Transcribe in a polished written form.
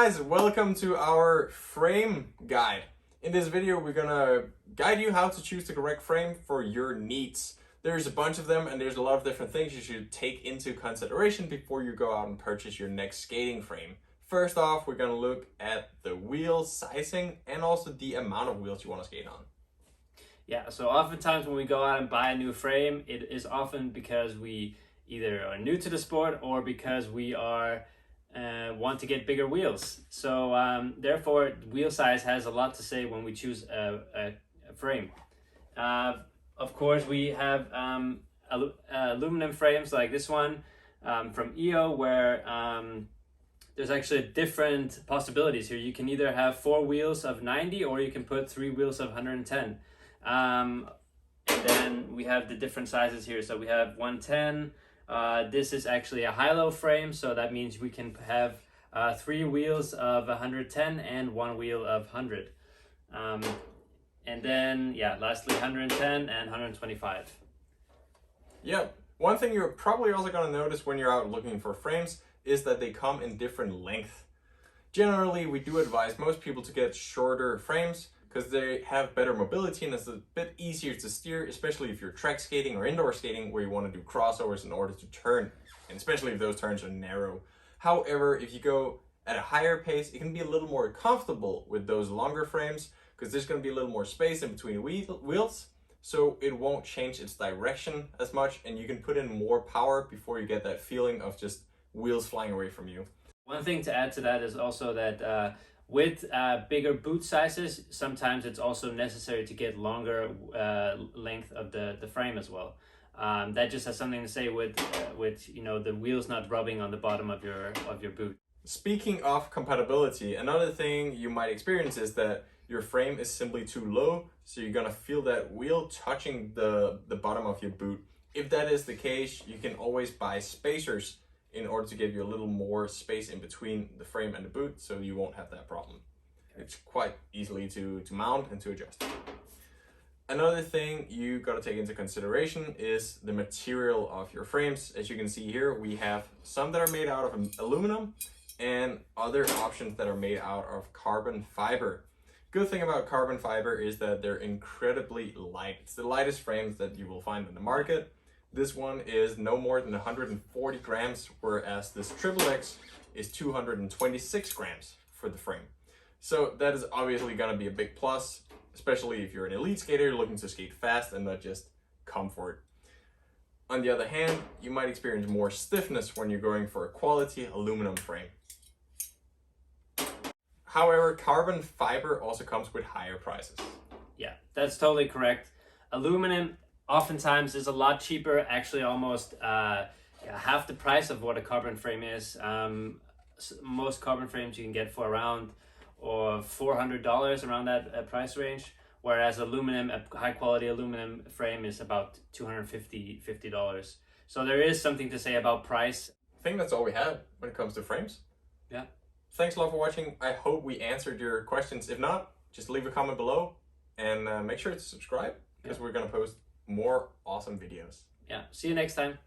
guys, welcome to our frame guide. In this video, we're gonna guide you how to choose the correct frame for your needs. There's a bunch of them and there's a lot of different things you should take into consideration before you go out and purchase your next skating frame. First off, we're gonna look at the wheel sizing and also the amount of wheels you wanna skate on. Yeah, so oftentimes when we go out and buy a new frame, it is often because we either are new to the sport or because we are want to get bigger wheels. So therefore, wheel size has a lot to say when we choose a frame. Of course, we have aluminum frames like this one from EO, where there's actually different possibilities here. You can either have 4 wheels of 90 or you can put 3 wheels of 110. And then we have the different sizes here. So we have 110. This is actually a high-low frame, so that means we can have 3 wheels of 110 and 1 wheel of 100. And then, yeah, lastly 110 and 125. Yeah, one thing you're probably also going to notice when you're out looking for frames is that they come in different length. Generally, we do advise most people to get shorter frames because they have better mobility and it's a bit easier to steer, especially if you're track skating or indoor skating where you want to do crossovers in order to turn, and especially if those turns are narrow. However, if you go at a higher pace, it can be a little more comfortable with those longer frames because there's going to be a little more space in between wheels, so it won't change its direction as much and you can put in more power before you get that feeling of just wheels flying away from you. One thing to add to that is also that with bigger boot sizes, sometimes it's also necessary to get longer length of the frame as well. That just has something to say with you know, the wheels not rubbing on the bottom of your boot. Speaking of compatibility, another thing you might experience is that your frame is simply too low, so you're gonna feel that wheel touching the bottom of your boot. If that is the case, you can always buy spacers in order to give you a little more space in between the frame and the boot, so you won't have that problem. It's quite easily to mount and to adjust. Another thing you got to take into consideration is the material of your frames. As you can see here, we have some that are made out of aluminum and other options that are made out of carbon fiber. Good thing about carbon fiber is that they're incredibly light. It's the lightest frames that you will find in the market. This one is no more than 140 grams, whereas this XXX is 226 grams for the frame. So that is obviously going to be a big plus, especially if you're an elite skater looking to skate fast and not just comfort. On the other hand, you might experience more stiffness when you're going for a quality aluminum frame. However, carbon fiber also comes with higher prices. Yeah, that's totally correct. Aluminum oftentimes is a lot cheaper, actually almost half the price of what a carbon frame is. Most carbon frames you can get for around $400, around that price range, whereas aluminum, a high quality aluminum frame is about $250. So there is something to say about price. I think that's all we have when it comes to frames. Yeah. Thanks a lot for watching. I hope we answered your questions. If not, just leave a comment below and make sure to subscribe because we're going to post more awesome videos. Yeah, see you next time.